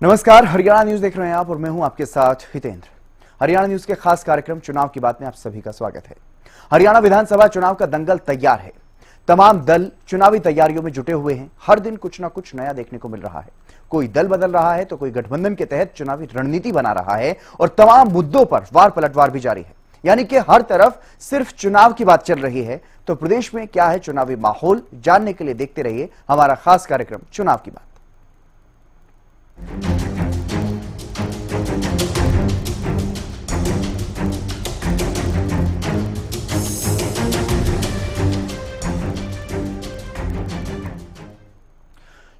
नमस्कार, हरियाणा न्यूज देख रहे हैं आप और मैं हूं आपके साथ हितेंद्र। हरियाणा न्यूज के खास कार्यक्रम चुनाव की बात में आप सभी का स्वागत है। हरियाणा विधानसभा चुनाव का दंगल तैयार है। तमाम दल चुनावी तैयारियों में जुटे हुए हैं। हर दिन कुछ ना कुछ नया देखने को मिल रहा है। कोई दल बदल रहा है तो कोई गठबंधन के तहत चुनावी रणनीति बना रहा है और तमाम मुद्दों पर वार पलटवार भी जारी है। यानी कि हर तरफ सिर्फ चुनाव की बात चल रही है। तो प्रदेश में क्या है चुनावी माहौल, जानने के लिए देखते रहिए हमारा खास कार्यक्रम चुनाव की बात।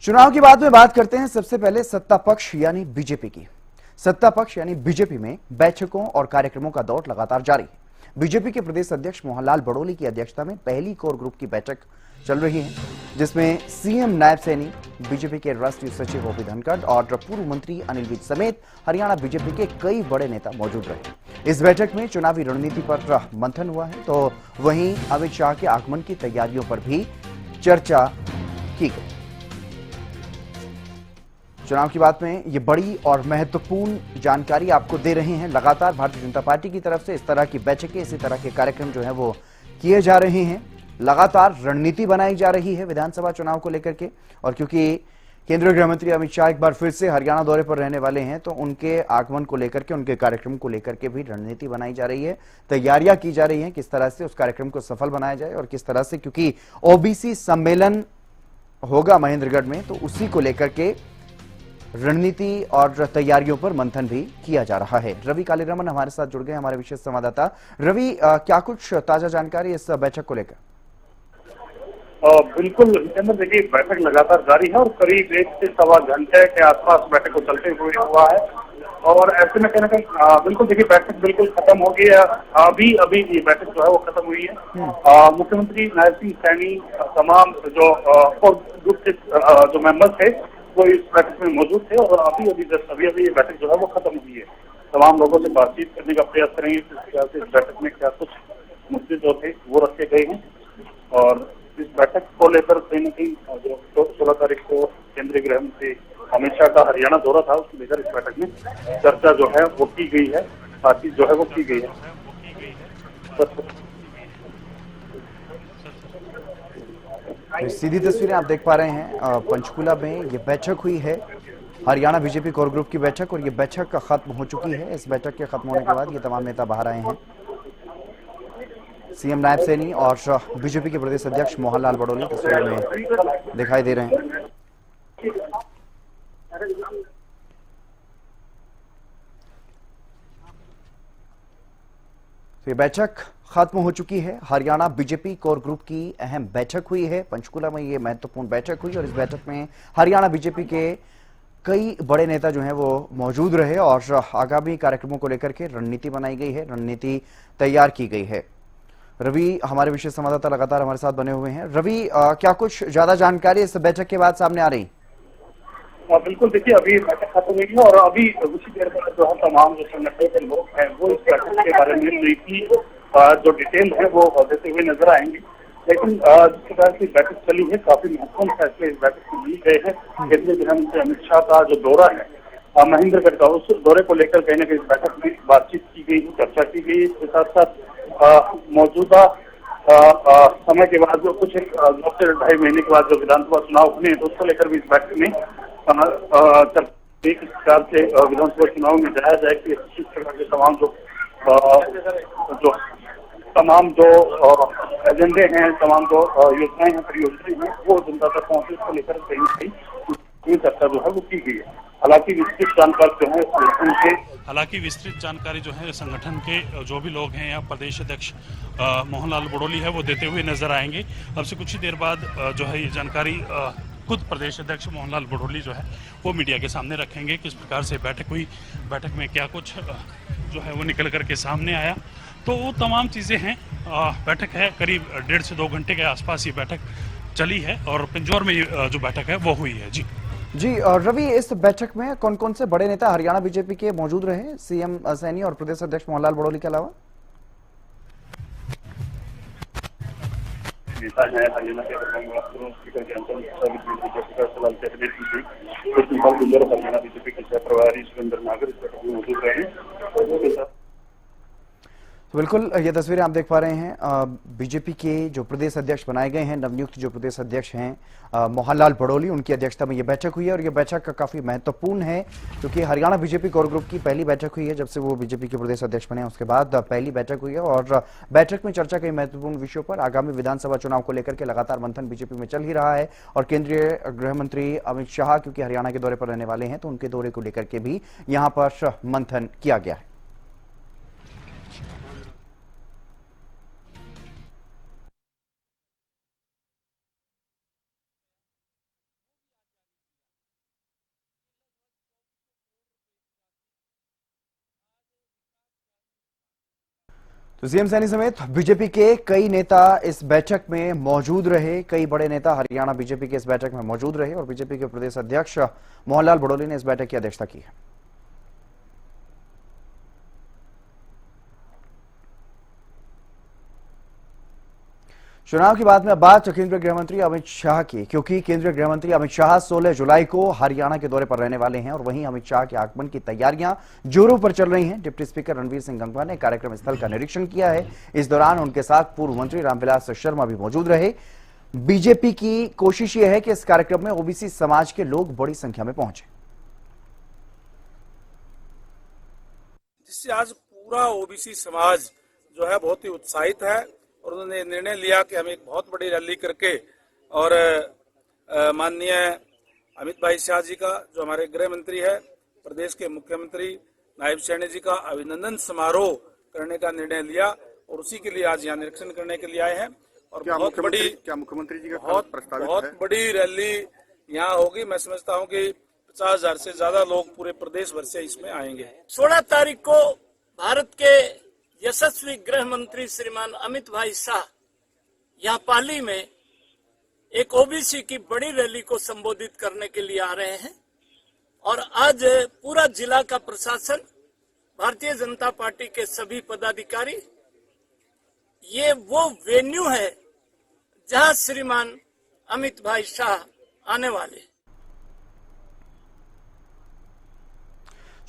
चुनाव की बात में बात करते हैं सबसे पहले सत्ता पक्ष यानी बीजेपी की। सत्ता पक्ष यानी बीजेपी में बैठकों और कार्यक्रमों का दौर लगातार जारी है। बीजेपी के प्रदेश अध्यक्ष मोहनलाल बड़ोली की अध्यक्षता में पहली कोर ग्रुप की बैठक चल रही है, जिसमें सीएम नायब सैनी, बीजेपी के राष्ट्रीय सचिव ओपी धनखड़ और पूर्व मंत्री अनिल विज समेत हरियाणा बीजेपी के कई बड़े नेता मौजूद रहे। इस बैठक में चुनावी रणनीति पर मंथन हुआ है, तो वहीं अमित शाह के आगमन की तैयारियों पर भी चर्चा की गई। चुनाव की बात में ये बड़ी और महत्वपूर्ण जानकारी आपको दे रहे हैं। लगातार भारतीय जनता पार्टी की तरफ से इस तरह की बैठकें, इसी तरह के कार्यक्रम जो है वो किए जा रहे हैं। लगातार रणनीति बनाई जा रही है विधानसभा चुनाव को लेकर के, और क्योंकि केंद्रीय गृह मंत्री अमित शाह एक बार फिर से हरियाणा दौरे पर रहने वाले हैं, तो उनके आगमन को लेकर के, उनके कार्यक्रम को लेकर के भी रणनीति बनाई जा रही है, तैयारियां की जा रही हैं किस तरह से उस कार्यक्रम को सफल बनाया जाए और किस तरह से, क्योंकि ओबीसी सम्मेलन होगा महेंद्रगढ़ में, तो उसी को लेकर के रणनीति और तैयारियों पर मंथन भी किया जा रहा है। रवि कालीरमन हमारे साथ जुड़ गए, हमारे विशेष संवाददाता। रवि, क्या कुछ ताजा जानकारी इस बैठक को लेकर? बिल्कुल देखिए, बैठक लगातार जारी है और करीब 1 से सवा घंटे के आसपास बैठक को चलते हुए हुआ है। और ऐसे में कहना बिल्कुल देखिए, बैठक बिल्कुल खत्म हो गई है। अभी ये बैठक जो है वो खत्म हुई है। मुख्यमंत्री नायब सिंह सैनी, तमाम जो ग्रुप के जो मेंबर्स थे वो इस बैठक में मौजूद थे और अभी ये बैठक जो है वो खत्म हुई है। तमाम लोगों से बातचीत करने का प्रयास करेंगे कि इस बैठक में क्या कुछ मुद्दे जो थे वो रखे गए हैं। और इस बैठक को लेकर कहीं न कहीं जो 16 तारीख को केंद्रीय गृह मंत्री अमित शाह का हरियाणा दौरा था, उसको लेकर इस बैठक में चर्चा जो है वो की गई है, बातचीत जो है वो की गई है। सीधी तस्वीरें आप देख पा रहे हैं, पंचकुला में ये बैठक हुई है, हरियाणा बीजेपी कोर ग्रुप की बैठक, और ये बैठक खत्म हो चुकी है। इस बैठक के खत्म होने के बाद ये तमाम नेता बाहर आए हैं। सीएम नायब सैनी और बीजेपी के प्रदेश अध्यक्ष मोहनलाल बड़ोली तस्वीरों में दिखाई दे रहे हैं। तो ये बैठक खत्म हो चुकी है। हरियाणा बीजेपी कोर ग्रुप की अहम बैठक हुई है पंचकुला में, ये महत्वपूर्ण बैठक हुई और इस बैठक में हरियाणा बीजेपी के कई बड़े नेता जो हैं वो मौजूद रहे और आगामी कार्यक्रमों को लेकर के रणनीति बनाई गई है, रणनीति तैयार की गई है। रवि हमारे विशेष संवाददाता लगातार हमारे साथ बने हुए हैं। रवि, क्या कुछ ज्यादा जानकारी इस बैठक के बाद सामने आ रही? बिल्कुल देखिए, अभी बैठक खत्म हुई है और अभी उसी देर में जो है तमाम जो संगठन के लोग हैं वो इस बैठक के बारे में नीति जो डिटेल है वो देते हुए नजर आएंगे। लेकिन जिस प्रकार की बैठक चली है, काफी महत्वपूर्ण फैसले इस बैठक में लिए गए हैं। केंद्रीय गृह मंत्री अमित शाह का जो दौरा है महेंद्रगढ़ का, उस दौरे को लेकर कहीं न कहीं इस बैठक में बातचीत की गई, चर्चा की गई। इसके साथ साथ मौजूदा समय के बाद जो कुछ 2 से 2.5 महीने के बाद जो विधानसभा चुनाव होने हैं, तो उसको लेकर भी इस बैठक में एक प्रकार से विधानसभा चुनाव में जाया जाए कि इस प्रकार के तमाम जो एजेंडे हैं, तमाम जो योजनाएं हैं, परियोजनाएं हैं, वो जनता तक पहुंचे, इसको लेकर कहीं न कहीं चर्चा जो है वो की गई है। हालांकि विस्तृत जानकारी जो है संगठन के जो भी लोग हैं या प्रदेश अध्यक्ष मोहनलाल बड़ोली है वो देते हुए नजर आएंगे। अब से कुछ ही देर बाद जो है ये जानकारी खुद प्रदेश अध्यक्ष मोहनलाल बड़ोली जो है वो मीडिया के सामने रखेंगे, किस प्रकार से बैठक हुई, बैठक में क्या कुछ जो है वो निकल करके सामने आया। तो वो तमाम चीज़ें हैं। बैठक है करीब 1.5 से 2 घंटे के आसपास ये बैठक चली है और पिंजौर में जो बैठक है वो हुई है। जी और रवि, इस बैठक में कौन कौन से बड़े नेता हरियाणा बीजेपी के मौजूद रहे, सीएम सैनी और प्रदेश अध्यक्ष मोहनलाल बड़ोली के अलावा? नेता है हरियाणा के स्पीकर के अंचल कृष्ण पाल गुर्जर हरियाणा बीजेपी के सह प्रभारी सुरेंद्र नागर इस बैठक में मौजूद रहे और उनके साथ तो बिल्कुल ये तस्वीरें आप देख पा रहे हैं बीजेपी के जो प्रदेश अध्यक्ष बनाए गए हैं, नवनियुक्त जो प्रदेश अध्यक्ष हैं मोहनलाल बड़ोली, उनकी अध्यक्षता में ये बैठक हुई है और ये बैठक काफी महत्वपूर्ण है क्योंकि हरियाणा बीजेपी कोर ग्रुप की पहली बैठक हुई है जब से वो बीजेपी के प्रदेश अध्यक्ष बने, उसके बाद पहली बैठक हुई है और बैठक में चर्चा कई महत्वपूर्ण विषयों पर आगामी विधानसभा चुनाव को लेकर के लगातार मंथन बीजेपी में चल ही रहा है और केंद्रीय गृह मंत्री अमित शाह क्योंकि हरियाणा के दौरे पर रहने वाले हैं तो उनके दौरे को लेकर के भी यहाँ पर मंथन किया गया है। तो सीएम सैनी समेत बीजेपी के कई नेता इस बैठक में मौजूद रहे, कई बड़े नेता हरियाणा बीजेपी के इस बैठक में मौजूद रहे और बीजेपी के प्रदेश अध्यक्ष मोहनलाल बड़ोली ने इस बैठक की अध्यक्षता की है। चुनाव की बात में बात केंद्रीय गृह मंत्री अमित शाह की, क्योंकि केंद्रीय गृह मंत्री अमित शाह 16 जुलाई को हरियाणा के दौरे पर रहने वाले हैं और वहीं अमित शाह के आगमन की तैयारियां जोरों पर चल रही हैं। डिप्टी स्पीकर रणवीर सिंह गंगवा ने कार्यक्रम स्थल का निरीक्षण किया है। इस दौरान उनके साथ पूर्व मंत्री रामविलास शर्मा भी मौजूद रहे। बीजेपी की कोशिश यह है कि इस कार्यक्रम में ओबीसी समाज के लोग बड़ी संख्या में पहुंचे, जिससे आज पूरा ओबीसी समाज जो है बहुत ही उत्साहित है और उन्होंने निर्णय लिया कि हम एक बहुत बड़ी रैली करके और माननीय अमित भाई शाह जी का जो हमारे गृह मंत्री है, प्रदेश के मुख्यमंत्री नायब सैनी जी का अभिनंदन समारोह करने का निर्णय लिया और उसी के लिए आज यहाँ निरीक्षण करने के लिए आए हैं। और बहुत मुख्यमंत्री जी का बहुत बड़ी रैली यहाँ होगी। मैं समझता हूँ कि 50,000 से ज्यादा लोग पूरे प्रदेश भर से इसमें आएंगे। 16 तारीख को भारत के यशस्वी गृह मंत्री श्रीमान अमित भाई शाह यहाँ पाली में एक ओबीसी की बड़ी रैली को संबोधित करने के लिए आ रहे हैं और आज पूरा जिला का प्रशासन, भारतीय जनता पार्टी के सभी पदाधिकारी, ये वो वेन्यू है जहां श्रीमान अमित भाई शाह आने वाले हैं।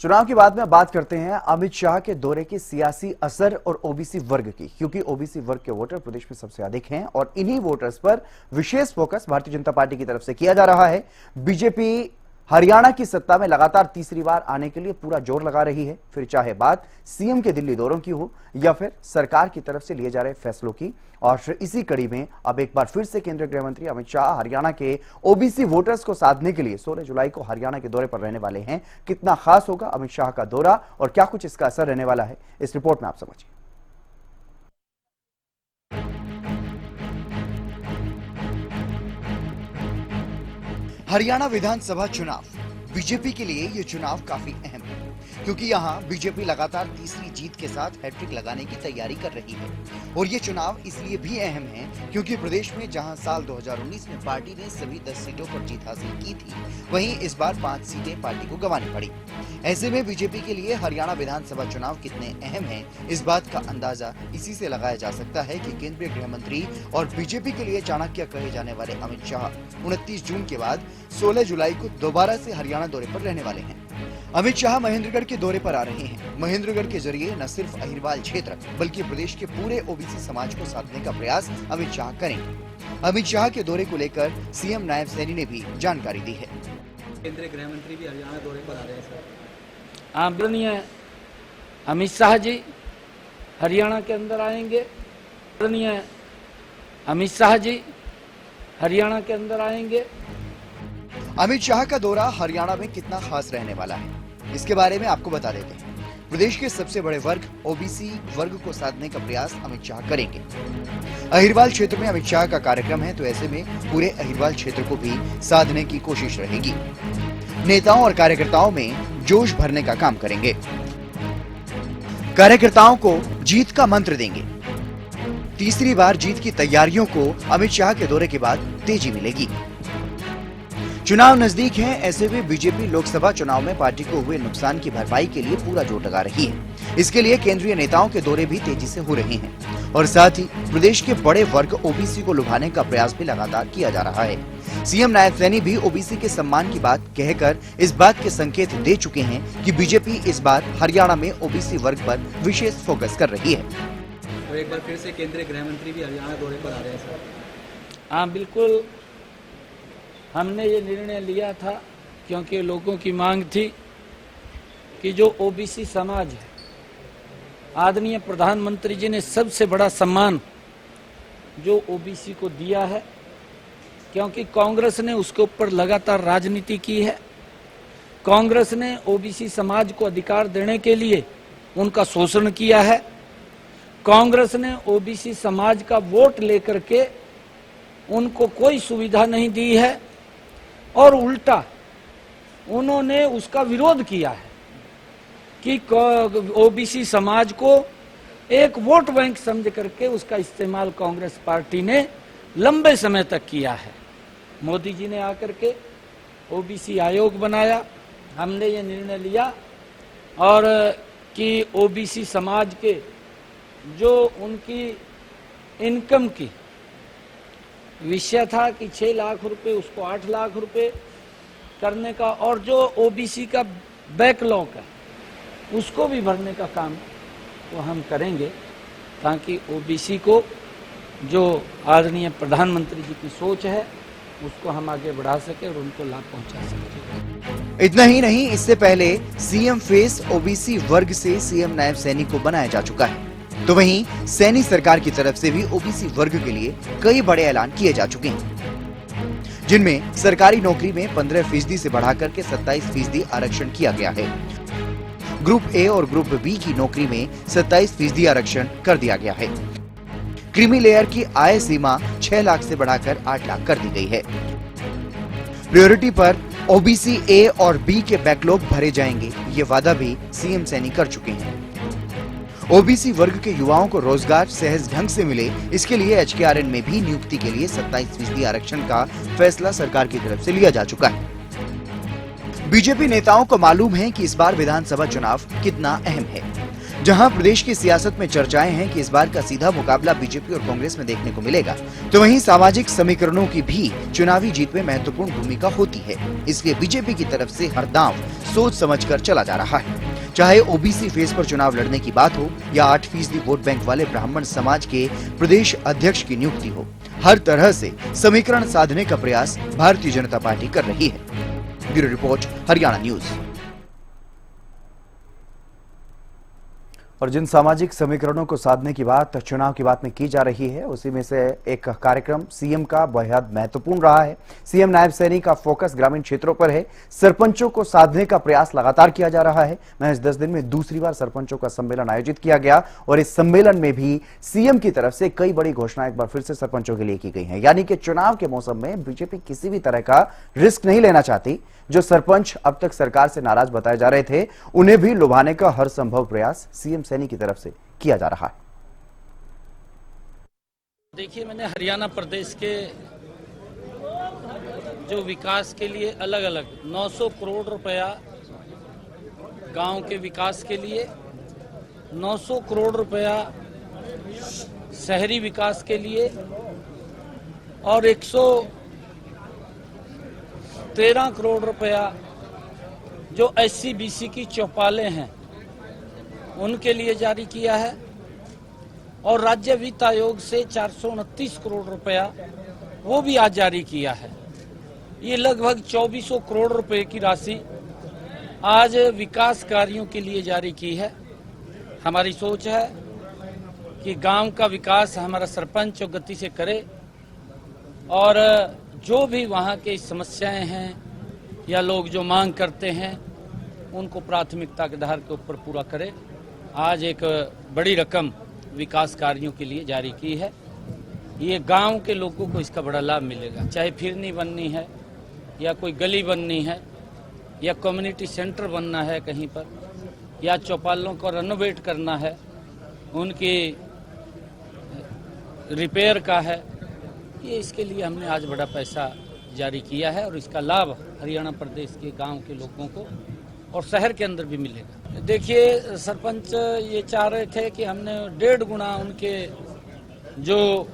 चुनाव के बाद में बात करते हैं अमित शाह के दौरे के सियासी असर और ओबीसी वर्ग की, क्योंकि ओबीसी वर्ग के वोटर प्रदेश में सबसे अधिक हैं और इन्हीं वोटर्स पर विशेष फोकस भारतीय जनता पार्टी की तरफ से किया जा रहा है। बीजेपी हरियाणा की सत्ता में लगातार तीसरी बार आने के लिए पूरा जोर लगा रही है, फिर चाहे बात सीएम के दिल्ली दौरों की हो या फिर सरकार की तरफ से लिए जा रहे फैसलों की। और इसी कड़ी में अब एक बार फिर से केंद्रीय गृह मंत्री अमित शाह हरियाणा के ओबीसी वोटर्स को साधने के लिए 16 जुलाई को हरियाणा के दौरे पर रहने वाले हैं। कितना खास होगा अमित शाह का दौरा और क्या कुछ इसका असर रहने वाला है, इस रिपोर्ट में आप समझिए। हरियाणा विधानसभा चुनाव बीजेपी के लिए ये चुनाव काफी अहम है क्योंकि यहाँ बीजेपी लगातार तीसरी जीत के साथ हैट्रिक लगाने की तैयारी कर रही है और ये चुनाव इसलिए भी अहम है क्योंकि प्रदेश में जहाँ साल 2019 में पार्टी ने सभी 10 सीटों पर जीत हासिल की थी, वहीं इस बार 5 सीटें पार्टी को गंवानी पड़ी। ऐसे में बीजेपी के लिए हरियाणा विधानसभा चुनाव कितने अहम है, इस बात का अंदाजा इसी से लगाया जा सकता है कि केंद्रीय गृह मंत्री और बीजेपी के लिए चाणक्य कहे जाने वाले अमित शाह 29 जून के बाद 16 जुलाई को दोबारा से हरियाणा दौरे पर रहने वाले हैं। अमित शाह महेंद्रगढ़ के दौरे पर आ रहे हैं। महेंद्रगढ़ के जरिए न सिर्फ अहिरवाल क्षेत्र बल्कि प्रदेश के पूरे ओबीसी समाज को साधने का प्रयास अमित शाह करेंगे। अमित शाह के दौरे को लेकर सीएम नायब सैनी ने भी जानकारी दी है। केंद्रीय गृह मंत्री भी हरियाणा दौरे पर आ रहे हैं सर। आदरणीय अमित शाह जी हरियाणा के अंदर आएंगे। आदरणीय अमित शाह जी हरियाणा के अंदर आएंगे। अमित शाह का दौरा हरियाणा में कितना खास रहने वाला है, इसके बारे में आपको बता देते हैं। प्रदेश के सबसे बड़े वर्ग ओबीसी वर्ग को साधने का प्रयास अमित शाह करेंगे। अहिरवाल क्षेत्र में अमित शाह का कार्यक्रम है, तो ऐसे में पूरे अहिरवाल क्षेत्र को भी साधने की कोशिश रहेगी। नेताओं और कार्यकर्ताओं में जोश भरने का काम करेंगे। कार्यकर्ताओं को जीत का मंत्र देंगे। तीसरी बार जीत की तैयारियों को अमित शाह के दौरे के बाद तेजी मिलेगी। चुनाव नजदीक हैं, ऐसे में बीजेपी लोकसभा चुनाव में पार्टी को हुए नुकसान की भरपाई के लिए पूरा जोर लगा रही है। इसके लिए केंद्रीय नेताओं के दौरे भी तेजी से हो रहे हैं। और साथ ही प्रदेश के बड़े वर्ग ओबीसी को लुभाने का प्रयास भी लगातार किया जा रहा है। सीएम नायब सैनी भी ओबीसी के सम्मान की बात कहकर इस बात के संकेत दे चुके हैं कि बीजेपी इस बार हरियाणा में ओबीसी वर्ग पर विशेष फोकस कर रही है। और एक बार फिर से केंद्रीय गृह मंत्री भी हरियाणा दौरे पर आ रहे हैं सर। हाँ बिल्कुल, हमने ये निर्णय लिया था क्योंकि लोगों की मांग थी कि जो ओबीसी समाज है, आदरणीय प्रधानमंत्री जी ने सबसे बड़ा सम्मान जो ओबीसी को दिया है, क्योंकि कांग्रेस ने उसके ऊपर लगातार राजनीति की है। कांग्रेस ने ओबीसी समाज को अधिकार देने के लिए उनका शोषण किया है। कांग्रेस ने ओबीसी समाज का वोट लेकर के उनको कोई सुविधा नहीं दी है और उल्टा उन्होंने उसका विरोध किया है कि ओबीसी समाज को एक वोट बैंक समझ करके उसका इस्तेमाल कांग्रेस पार्टी ने लंबे समय तक किया है। मोदी जी ने आकर के ओबीसी आयोग बनाया, हमने ये निर्णय लिया और कि ओबीसी समाज के जो उनकी इनकम की विषय था कि 6 लाख रुपए उसको 8 लाख रुपए करने का, और जो ओबीसी का बैकलॉग है उसको भी भरने का काम तो हम करेंगे, ताकि ओबीसी को जो आदरणीय प्रधानमंत्री जी की सोच है उसको हम आगे बढ़ा सके और उनको लाभ पहुंचा सके। इतना ही नहीं, इससे पहले सीएम फेस ओबीसी वर्ग से सीएम नायब सैनी को बनाया जा चुका है, तो वहीं सैनी सरकार की तरफ से भी ओबीसी वर्ग के लिए कई बड़े ऐलान किए जा चुके हैं, जिनमें सरकारी नौकरी में 15% से बढ़ाकर के 27% आरक्षण किया गया है। ग्रुप ए और ग्रुप बी की नौकरी में 27% आरक्षण कर दिया गया है। क्रीमी लेयर की आय सीमा 6 लाख से बढ़ाकर 8 लाख कर दी गई है। प्रायोरिटी पर ओबीसी ए और बी के बैकलॉग भरे जाएंगे, ये वादा भी सीएम सैनी कर चुके हैं। ओबीसी वर्ग के युवाओं को रोजगार सहज ढंग से मिले, इसके लिए एचकेआरएन में भी नियुक्ति के लिए 27% आरक्षण का फैसला सरकार की तरफ से लिया जा चुका है। बीजेपी नेताओं को मालूम है कि इस बार विधानसभा चुनाव कितना अहम है। जहां प्रदेश की सियासत में चर्चाएं हैं कि इस बार का सीधा मुकाबला बीजेपी और कांग्रेस में देखने को मिलेगा, तो वहीं सामाजिक समीकरणों की भी चुनावी जीत में महत्वपूर्ण भूमिका होती है। इसलिए बीजेपी की तरफ से हर दांव सोच समझकर चला जा रहा है। चाहे ओबीसी फेस पर चुनाव लड़ने की बात हो या 8% वोट बैंक वाले ब्राह्मण समाज के प्रदेश अध्यक्ष की नियुक्ति हो, हर तरह से समीकरण साधने का प्रयास भारतीय जनता पार्टी कर रही है। Bureau report, Haryana news. और जिन सामाजिक समीकरणों को साधने की बात चुनाव की बात में की जा रही है, उसी में से एक कार्यक्रम सीएम का बेहद महत्वपूर्ण रहा है। सीएम नायब सैनी का फोकस ग्रामीण क्षेत्रों पर है। सरपंचों को साधने का प्रयास लगातार किया जा रहा है। महज 10 दिन में दूसरी बार सरपंचों का सम्मेलन आयोजित किया गया और इस सम्मेलन में भी सीएम की तरफ से कई बड़ी घोषणाएं एक बार फिर से सरपंचों के लिए की गई हैं। यानी कि चुनाव के मौसम में बीजेपी किसी भी तरह का रिस्क नहीं लेना चाहती। जो सरपंच अब तक सरकार से नाराज बताए जा रहे थे, उन्हें भी लुभाने का हर संभव प्रयास सीएम सैनी की तरफ से किया जा रहा है। देखिए, मैंने हरियाणा प्रदेश के जो विकास के लिए अलग अलग 900 करोड़ रुपया गांव के विकास के लिए, 900 करोड़ रुपया शहरी विकास के लिए और 113 करोड़ रुपया जो SC/BC की चौपालें हैं उनके लिए जारी किया है और राज्य वित्त आयोग से 429 करोड़ रुपया वो भी आज जारी किया है। ये लगभग 2400 करोड़ रुपए की राशि आज विकास कार्यों के लिए जारी की है। हमारी सोच है कि गांव का विकास हमारा सरपंच गति से करे और जो भी वहाँ की समस्याएं हैं या लोग जो मांग करते हैं उनको प्राथमिकता के आधार के ऊपर पूरा करे। आज एक बड़ी रकम विकास कार्यों के लिए जारी की है। ये गांव के लोगों को इसका बड़ा लाभ मिलेगा, चाहे फिरनी बननी है या कोई गली बननी है या कम्युनिटी सेंटर बनना है कहीं पर या चौपालों को रेनोवेट करना है, उनकी रिपेयर का है। ये इसके लिए हमने आज बड़ा पैसा जारी किया है और इसका लाभ हरियाणा प्रदेश के गांव के लोगों को और शहर के अंदर भी मिलेगा। देखिए, सरपंच ये चाह रहे थे कि हमने 1.5 गुना उनके जो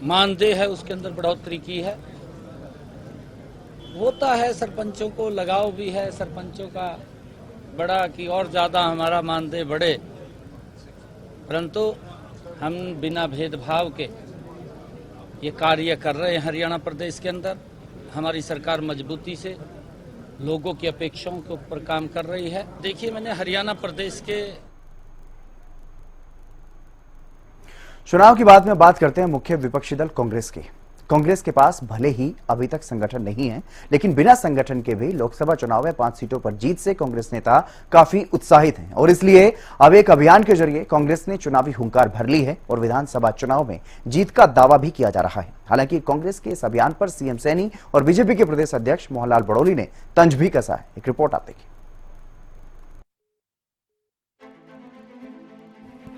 मानदेय है उसके अंदर बढ़ोतरी की है। होता है, सरपंचों को लगाव भी है सरपंचों का बड़ा कि और ज्यादा हमारा मानदेय बढ़े, परंतु हम बिना भेदभाव के ये कार्य कर रहे हैं। हरियाणा प्रदेश के अंदर हमारी सरकार मजबूती से लोगों की अपेक्षाओं के ऊपर काम कर रही है। देखिए, मैंने हरियाणा प्रदेश के चुनाव की बाद में बात करते हैं मुख्य विपक्षी दल कांग्रेस की। कांग्रेस के पास भले ही अभी तक संगठन नहीं है, लेकिन बिना संगठन के भी लोकसभा चुनाव में 5 सीटों पर जीत से कांग्रेस नेता काफी उत्साहित हैं और इसलिए अब एक अभियान के जरिए कांग्रेस ने चुनावी हुंकार भर ली है और विधानसभा चुनाव में जीत का दावा भी किया जा रहा है। हालांकि कांग्रेस के इस अभियान पर सीएम सैनी और बीजेपी के प्रदेश अध्यक्ष मोहनलाल बड़ौली ने तंज भी कसा है। एक रिपोर्ट आप देखिए।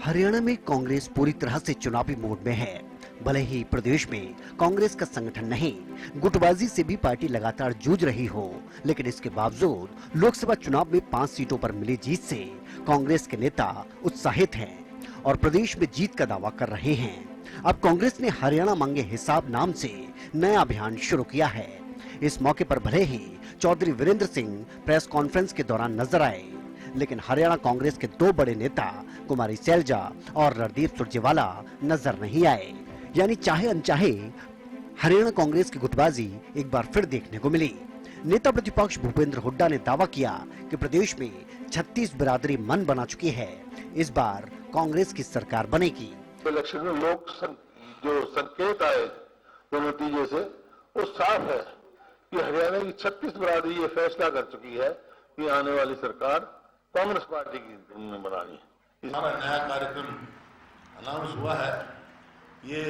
हरियाणा में कांग्रेस पूरी तरह से चुनावी मोड में है। भले ही प्रदेश में कांग्रेस का संगठन नहीं, गुटबाजी से भी पार्टी लगातार जूझ रही हो, लेकिन इसके बावजूद लोकसभा चुनाव में 5 सीटों पर मिली जीत से कांग्रेस के नेता उत्साहित हैं और प्रदेश में जीत का दावा कर रहे हैं। अब कांग्रेस ने हरियाणा मांगे हिसाब नाम से नया अभियान शुरू किया है। इस मौके पर भले ही चौधरी वीरेंद्र सिंह प्रेस कॉन्फ्रेंस के दौरान नजर आए, लेकिन हरियाणा कांग्रेस के 2 बड़े नेता कुमारी सैलजा और रणदीप सुरजेवाला नजर नहीं आए। यानी चाहे अनचाहे हरियाणा कांग्रेस की गुटबाजी एक बार फिर देखने को मिली। नेता प्रतिपक्ष भूपेंद्र हुड्डा ने दावा किया कि प्रदेश में 36 बिरादरी मन बना चुकी है, इस बार कांग्रेस की सरकार बनेगी। इलेक्शन में लोग जो संकेत आए जो नतीजे से वो साफ है कि हरियाणा की 36 बिरादरी ये फैसला कर चुकी है कि आने वाली सरकार कांग्रेस पार्टी की बनानी है। हमारा नया कार्यक्रम अनाउंस हुआ है, ये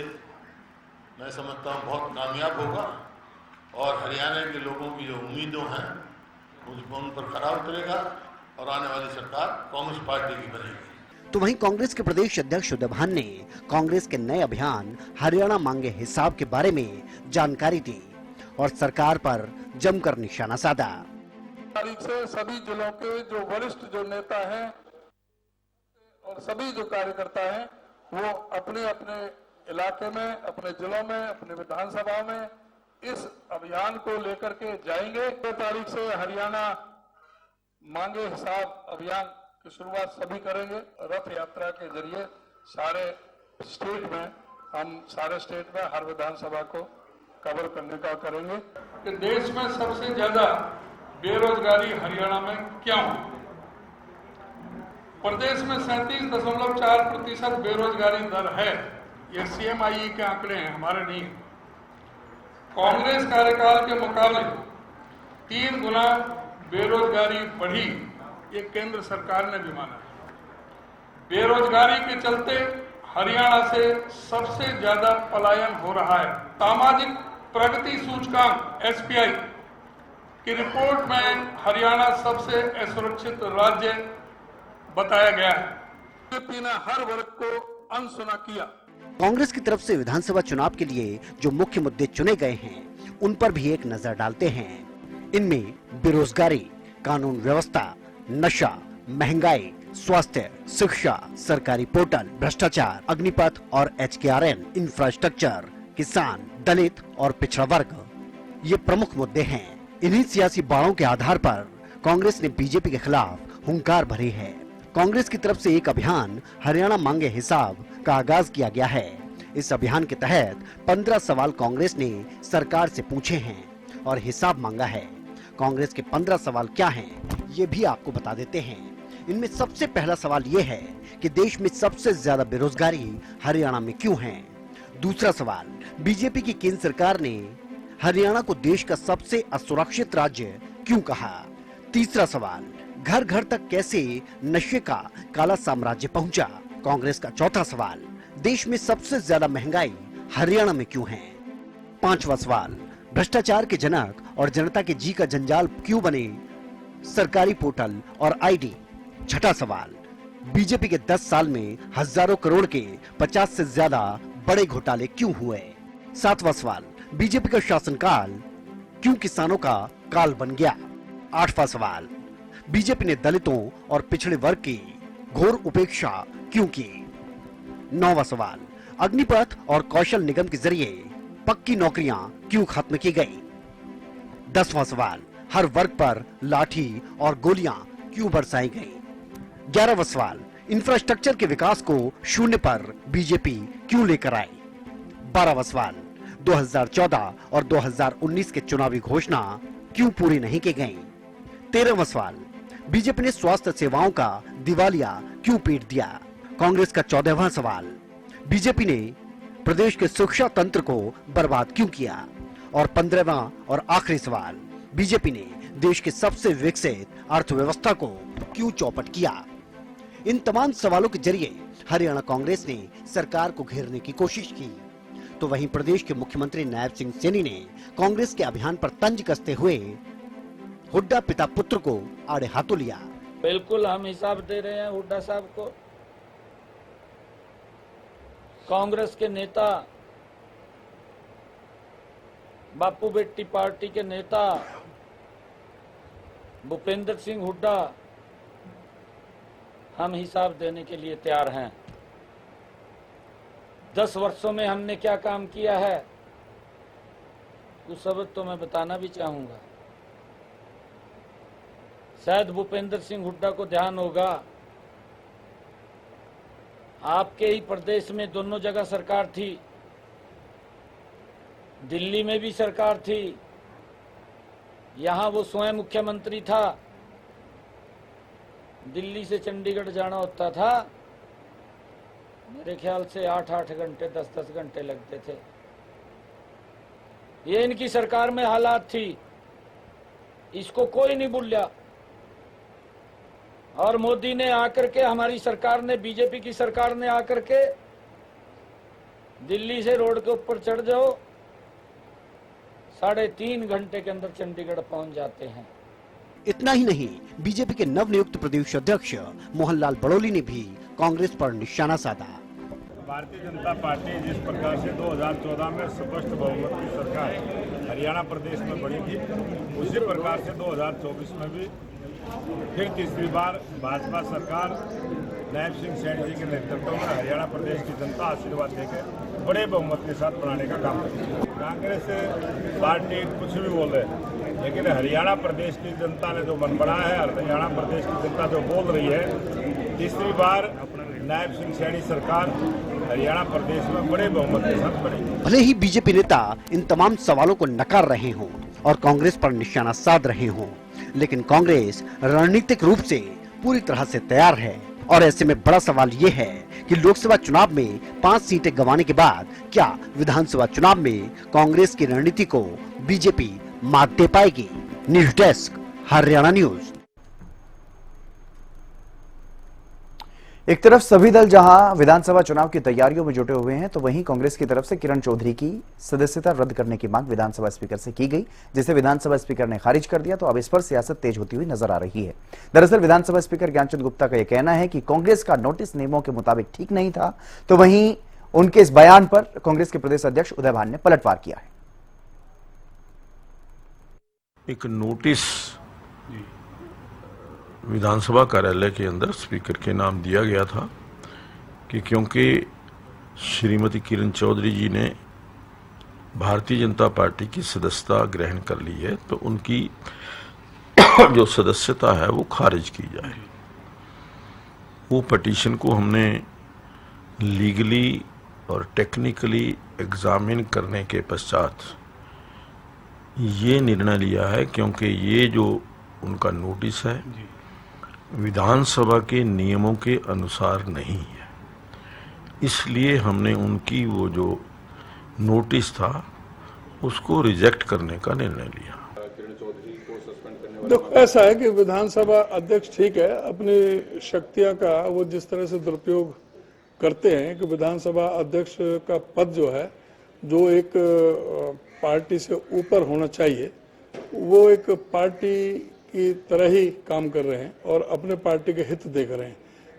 मैं समझता हूँ बहुत कामयाब होगा और हरियाणा के लोगों की जो उम्मीदें हैं उन पर खरा उतरेगा और आने वाली सरकार कांग्रेस पार्टी की बनेगी। तो वहीं कांग्रेस के प्रदेश अध्यक्ष उदयभान ने कांग्रेस के नए अभियान हरियाणा मांगे हिसाब के बारे में जानकारी दी और सरकार पर जमकर निशाना साधा। तारीख से सभी जिलों के जो वरिष्ठ जो नेता हैं और सभी जो कार्यकर्ता हैं वो अपने अपने इलाके में, अपने जिलों में, अपने विधानसभा में इस अभियान को लेकर के जाएंगे। 2 तारीख से हरियाणा मांगे हिसाब अभियान की शुरुआत सभी करेंगे। रथ यात्रा के जरिए सारे स्टेट में, हम सारे स्टेट में हर विधानसभा को कवर करने का करेंगे। कि देश में सबसे ज्यादा बेरोजगारी हरियाणा में क्यों? प्रदेश में 37.4% बेरोजगारी दर है। ये CMIE के आंकड़े हैं, हमारे नहीं। कांग्रेस कार्यकाल के मुकाबले 3 गुना बेरोजगारी बढ़ी, ये केंद्र सरकार ने भी माना है। बेरोजगारी के चलते हरियाणा से सबसे ज्यादा पलायन हो रहा है। सामाजिक प्रगति सूचकांक SPI की रिपोर्ट में हरियाणा सबसे असुरक्षित राज्य बताया गया है। बीजेपी ने हर वर्ग को अनसुना किया। कांग्रेस की तरफ से विधानसभा चुनाव के लिए जो मुख्य मुद्दे चुने गए हैं उन पर भी एक नजर डालते हैं। इनमें बेरोजगारी, कानून व्यवस्था, नशा, महंगाई, स्वास्थ्य, शिक्षा, सरकारी पोर्टल, भ्रष्टाचार, अग्निपथ और HKRN, इंफ्रास्ट्रक्चर, किसान, दलित और पिछड़ा वर्ग, ये प्रमुख मुद्दे हैं। इन्हीं सियासी बाड़ों के आधार पर कांग्रेस ने बीजेपी के खिलाफ हुंकार भरी है। कांग्रेस की तरफ से एक अभियान हरियाणा मांगे हिसाब का आगाज किया गया है। इस अभियान के तहत 15 सवाल कांग्रेस ने सरकार से पूछे हैं और हिसाब मांगा है। कांग्रेस के 15 सवाल क्या हैं, ये भी आपको बता देते हैं। इनमें सबसे पहला सवाल ये है कि देश में सबसे ज्यादा बेरोजगारी हरियाणा में क्यों है। दूसरा सवाल, बीजेपी की केंद्र सरकार ने हरियाणा को देश का सबसे असुरक्षित राज्य क्यों कहा। तीसरा सवाल, घर घर तक कैसे नशे का काला साम्राज्य पहुंचा। कांग्रेस का चौथा सवाल, देश में सबसे ज्यादा महंगाई हरियाणा में क्यों है। पांचवा सवाल, भ्रष्टाचार के जनक और जनता के जी का जंजाल क्यों बने सरकारी पोर्टल और ID। छठा सवाल, बीजेपी के 10 साल में हजारों करोड़ के 50 से ज्यादा बड़े घोटाले क्यों हुए। सातवां सवाल, बीजेपी का शासनकाल क्यों किसानों का काल बन गया। आठवां सवाल, बीजेपी ने दलितों और पिछड़े वर्ग की घोर उपेक्षा क्यों की। नौवां सवाल, अग्निपथ और कौशल निगम के जरिए पक्की नौकरियां क्यों खत्म की गई? 10वां सवाल, हर वर्ग पर लाठी और गोलियां क्यों बरसाई गई? 11वां सवाल, इंफ्रास्ट्रक्चर के विकास को शून्य पर बीजेपी क्यों लेकर आई? 12वां सवाल, 2014 और 2019 के चुनावी घोषणा क्यों पूरी नहीं की गई? 13वां सवाल, बीजेपी ने स्वास्थ्य सेवाओं का दिवालिया क्यों पीट दिया? कांग्रेस का 14वां सवाल, बीजेपी ने प्रदेश के शिक्षा तंत्र को बर्बाद क्यों किया? और 15वां और आखिरी सवाल, बीजेपी ने देश की सबसे विकसित अर्थव्यवस्था को क्यों चौपट किया? इन तमाम सवालों के जरिए हरियाणा कांग्रेस ने सरकार को घेरने की कोशिश की, तो वहीं प्रदेश के मुख्यमंत्री नायब सिंह सैनी ने कांग्रेस के अभियान पर तंज कसते हुए हुड्डा पिता पुत्र को आड़े हाथों लिया। बिल्कुल हम हिसाब दे रहे हैं हुड्डा साहब को। कांग्रेस के नेता, बापू बेटी पार्टी के नेता भूपेंद्र सिंह हुड्डा, हम हिसाब देने के लिए तैयार हैं। 10 वर्षों में हमने क्या काम किया है, उस सब तो मैं बताना भी चाहूंगा। शायद भूपेंद्र सिंह हुड्डा को ध्यान होगा, आपके ही प्रदेश में दोनों जगह सरकार थी, दिल्ली में भी सरकार थी, यहां वो स्वयं मुख्यमंत्री था। दिल्ली से चंडीगढ़ जाना होता था, मेरे ख्याल से 8-8 घंटे 10-10 घंटे लगते थे। ये इनकी सरकार में हालात थी, इसको कोई नहीं भूला। और मोदी ने आकर के, हमारी सरकार ने, बीजेपी की सरकार ने आकर के दिल्ली से रोड के ऊपर चढ़ जाओ, 3.5 घंटे के अंदर चंडीगढ़ पहुंच जाते हैं। इतना ही नहीं, बीजेपी के नवनियुक्त प्रदेश अध्यक्ष मोहनलाल बड़ोली ने भी कांग्रेस पर निशाना साधा। भारतीय जनता पार्टी जिस प्रकार से 2014 में स्पष्ट बहुमत की सरकार हरियाणा प्रदेश में बनी थी, उसी प्रकार से 2024 में भी फिर तीसरी बार भाजपा सरकार नायब सिंह सैनी जी के नेतृत्व में हरियाणा प्रदेश की जनता आशीर्वाद देकर बड़े बहुमत के साथ बनाने का काम करेगी। कांग्रेस पार्टी कुछ भी बोल रहे, लेकिन हरियाणा प्रदेश की जनता ने जो मन बनाया है, हरियाणा प्रदेश की जनता जो बोल रही है, तीसरी बार नायब सिंह सैनी सरकार हरियाणा प्रदेश में बड़े बहुमत के साथ बनेगी। भले ही बीजेपी नेता इन तमाम सवालों को नकार रहे हों और कांग्रेस पर निशाना साध रहे हों, लेकिन कांग्रेस रणनीतिक रूप से पूरी तरह से तैयार है। और ऐसे में बड़ा सवाल ये है कि लोकसभा चुनाव में 5 सीटें गंवाने के बाद क्या विधानसभा चुनाव में कांग्रेस की रणनीति को बीजेपी मात दे पाएगी? News desk, Haryana news. एक तरफ सभी दल जहां विधानसभा चुनाव की तैयारियों में जुटे हुए हैं, तो वहीं कांग्रेस की तरफ से किरण चौधरी की सदस्यता रद्द करने की मांग विधानसभा स्पीकर से की गई, जिसे विधानसभा स्पीकर ने खारिज कर दिया। तो अब इस पर सियासत तेज होती हुई नजर आ रही है। दरअसल विधानसभा स्पीकर ज्ञानचंद गुप्ता का यह कहना है कि कांग्रेस का नोटिस नियमों के मुताबिक ठीक नहीं था, तो वहीं उनके इस बयान पर कांग्रेस के प्रदेश अध्यक्ष उदय भान ने पलटवार किया है। एक नोटिस विधानसभा कार्यालय के अंदर स्पीकर के नाम दिया गया था कि क्योंकि श्रीमती किरण चौधरी जी ने भारतीय जनता पार्टी की सदस्यता ग्रहण कर ली है, तो उनकी जो सदस्यता है वो खारिज की जाए। वो पिटीशन को हमने लीगली और टेक्निकली एग्जामिन करने के पश्चात ये निर्णय लिया है, क्योंकि ये जो उनका नोटिस है विधानसभा के नियमों के अनुसार नहीं है, इसलिए हमने उनकी वो जो नोटिस था उसको रिजेक्ट करने का निर्णय लिया। देखो, ऐसा है कि विधानसभा अध्यक्ष ठीक है, अपनी शक्तियां का वो जिस तरह से दुरुपयोग करते हैं कि विधानसभा अध्यक्ष का पद जो है, जो एक पार्टी से ऊपर होना चाहिए, वो एक पार्टी की तरह ही काम कर रहे हैं और अपने पार्टी के हित देख रहे हैं,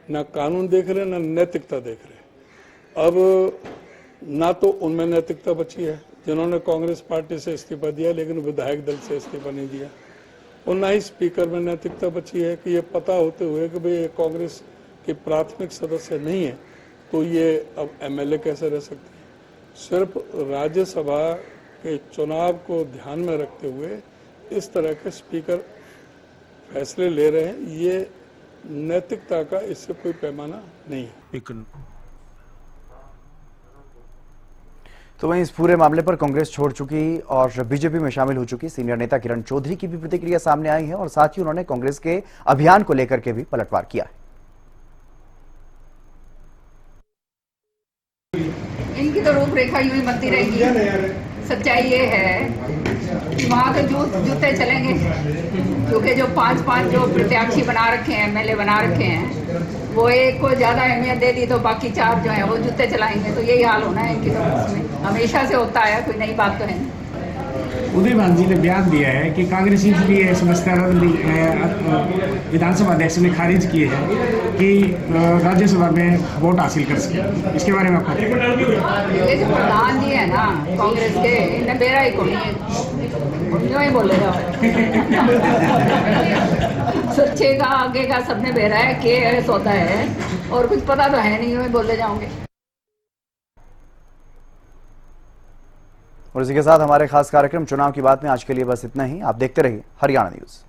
ना कानून देख रहे हैं, ना नैतिकता देख रहे हैं। अब ना तो उनमें नैतिकता बची है जिन्होंने कांग्रेस पार्टी से इस्तीफा दिया लेकिन विधायक दल से इस्तीफा नहीं दिया, और ना ही स्पीकर में नैतिकता बची है कि ये पता होते हुए कि भाई कांग्रेस के प्राथमिक सदस्य नहीं है, तो ये अब एमएलए कैसे रह सकते हैं? सिर्फ राज्यसभा के चुनाव को ध्यान में रखते हुए इस तरह के स्पीकर फैसले ले रहे हैं, ये नैतिकता का इससे कोई पैमाना नहीं है। तो वहीं इस पूरे मामले पर कांग्रेस छोड़ चुकी और बीजेपी में शामिल हो चुकी सीनियर नेता किरण चौधरी की भी प्रतिक्रिया सामने आई है और साथ ही उन्होंने कांग्रेस के अभियान को लेकर के भी पलटवार किया है। इनकी तो रूपरेखा यूं ही बनती रहेगी। सच्चाई ये है कि वहां तो जूते चलेंगे, क्योंकि जो पांच जो प्रत्याशी बना रखे हैं, एमएलए बना रखे हैं, वो एक को ज्यादा अहमियत दे दी तो बाकी 4 जो है वो जूते चलाएंगे। तो यही हाल होना है इनकी तो उसमें हमेशा से होता है, कोई नई बात तो है नहीं। उदयभान जी ने बयान दिया है कि कांग्रेसी भी समझता विधानसभा अध्यक्ष ने खारिज किए हैं कि राज्यसभा में वोट हासिल कर सके। इसके बारे में आपको ये जो प्रधान जी है ना कांग्रेस के, इन्हें बेरा ही कोई है, क्यों ही बोले जाओ। सच्चे का आगे का सबने बेरा है के है सौदा है, और कुछ पता तो है नहीं, बोले जाओगे। और इसी के साथ हमारे खास कार्यक्रम चुनाव की बात में आज के लिए बस इतना ही। आप देखते रहिए हरियाणा न्यूज।